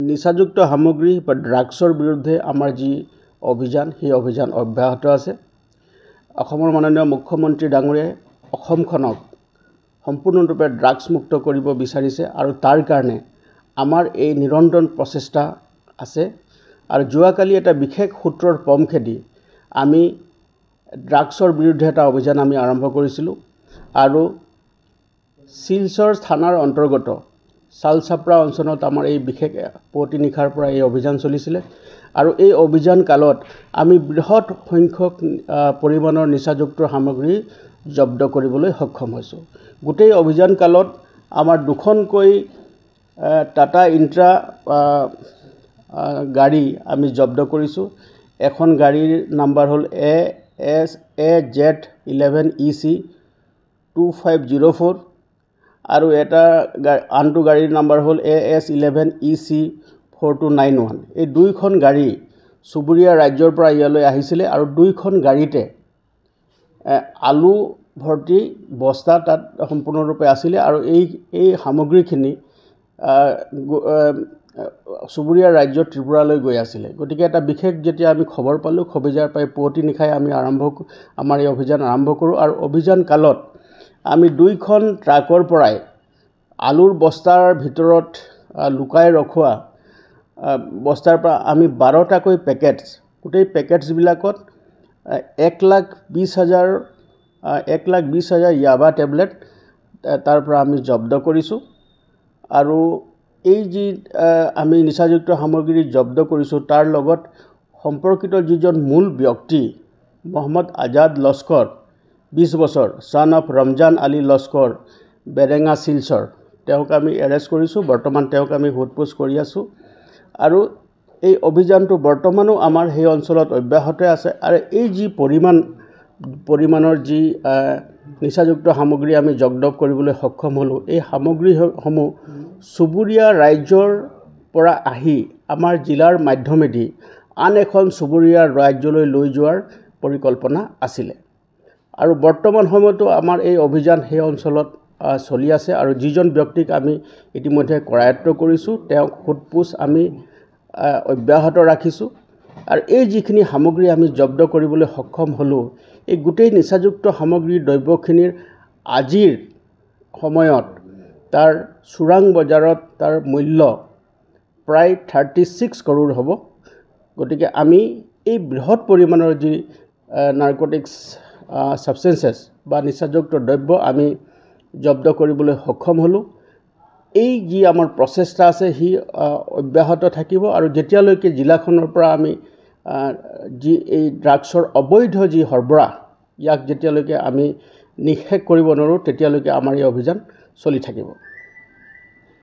নিচাযুক্ত সামগ্ৰী বা ড্ৰাগছৰ বিৰুদ্ধে আমাৰ যি অভিযান সেই অভিযান অব্যাহত আছে। অসমৰ মাননীয় মুখ্যমন্ত্ৰী ডাঙৰীয়াই অসমখনক সম্পূৰ্ণৰূপে ড্ৰাগছ মুক্ত কৰিব বিচাৰিছে আৰু তাৰ কাৰণে আমাৰ এই নিৰন্তৰ প্ৰচেষ্টা আছে। আৰু যোৱাকালি এটা বিশেষ সূত্ৰৰ পম খেদি আমি ড্ৰাগছৰ বিৰুদ্ধে এটা অভিযান আমি আৰম্ভ কৰিছিলোঁ আৰু শিলচৰ থানাৰ অন্তৰ্গত চালচাপৰা অঞ্চলত আমাৰ এই বিশেষ পুৱতি নিশাৰ পৰা এই অভিযান চলিছিলে আৰু এই অভিযান কালত আমি বৃহৎ সংখ্যক পৰিমাণৰ নিচাযুক্ত সামগ্ৰী জব্দ কৰিবলৈ সক্ষম হৈছোঁ। গোটেই অভিযান কালত আমাৰ দুখনকৈ টাটা ইন্ট্ৰা গাড়ী আমি জব্দ কৰিছোঁ। এখন গাড়ীৰ নাম্বাৰ হ'ল AZ11EC 2504 আৰু এটা আনটো গাড়ীৰ নাম্বাৰ হ'ল AS11EC 4291। এই দুইখন গাড়ী চুবুৰীয়া ৰাজ্যৰ পৰা ইয়ালৈ আহিছিলে আৰু দুইখন গাড়ীতে আলু ভৰ্তি বস্তা তাত সম্পূৰ্ণৰূপে আছিলে আৰু এই সামগ্ৰীখিনি চুবুৰীয়া ৰাজ্য ত্ৰিপুৰালৈ গৈ আছিলে। গতিকে এটা বিশেষ যেতিয়া আমি খবৰ পালোঁ, খবৰজাৰ পাই পুৱতি নিশাই আমি আমাৰ এই অভিযান আৰম্ভ কৰোঁ আৰু অভিযান কালত আমি দুইখন ট্ৰাকৰ পৰাই আলুৰ বস্তাৰ ভিতৰত লুকাই ৰখোৱা বস্তাৰ পৰা আমি 12টাকৈ পেকেটছ, গোটেই পেকেটছবিলাকত 1,20,000 ইয়াবা টেবলেট তাৰ পৰা আমি জব্দ কৰিছোঁ। আৰু এই যি আমি নিচাযুক্ত সামগ্ৰী জব্দ কৰিছোঁ তাৰ লগত সম্পৰ্কিত যিজন মূল ব্যক্তি মহম্মদ আজাদ লস্কৰ 20 বছৰ, ছান অফ ৰমজান আলী লস্কৰ, বেৰেঙা শিলচৰ, তেওঁক আমি এৰেষ্ট কৰিছোঁ। বৰ্তমান তেওঁক আমি সোধপোছ কৰি আছোঁ আৰু এই অভিযানটো বৰ্তমানো আমাৰ সেই অঞ্চলত অব্যাহত আছে। আৰু এই যি পৰিমাণৰ যি নিচাযুক্ত সামগ্ৰী আমি জব্দ কৰিবলৈ সক্ষম হ'লোঁ, এই সামগ্ৰীসমূহ চুবুৰীয়া ৰাজ্যৰ পৰা আহি আমাৰ জিলাৰ মাধ্যমেদি আন এখন চুবুৰীয়া ৰাজ্যলৈ লৈ যোৱাৰ পৰিকল্পনা আছিলে। আৰু বৰ্তমান সময়তো আমাৰ এই অভিযান সেই অঞ্চলত চলি আছে আৰু যিজন ব্যক্তিক আমি ইতিমধ্যে কৰায়ত্ব কৰিছোঁ তেওঁক সোধপোছ আমি অব্যাহত ৰাখিছোঁ। আৰু এই যিখিনি সামগ্ৰী আমি জব্দ কৰিবলৈ সক্ষম হ'লোঁ, এই গোটেই নিচাযুক্ত সামগ্ৰীৰ দ্ৰব্যখিনিৰ আজিৰ সময়ত তাৰ চোৰাং বজাৰত তাৰ মূল্য প্ৰায় 36 কৰোৰ হ'ব। গতিকে আমি এই বৃহৎ পৰিমাণৰ যি নাৰ্কটিক্স ছাবষ্টেন্সেছ বা নিচাযুক্ত দ্ৰব্য আমি জব্দ কৰিবলৈ সক্ষম হ'লোঁ। এই যি আমাৰ প্ৰচেষ্টা আছে সি অব্যাহত থাকিব আৰু যেতিয়ালৈকে জিলাখনৰ পৰা আমি যি এই ড্ৰাগছৰ অবৈধ যি সৰবৰাহ ইয়াক যেতিয়ালৈকে আমি নিষেধ কৰিব নোৱাৰোঁ তেতিয়ালৈকে আমাৰ এই অভিযান চলি থাকিব।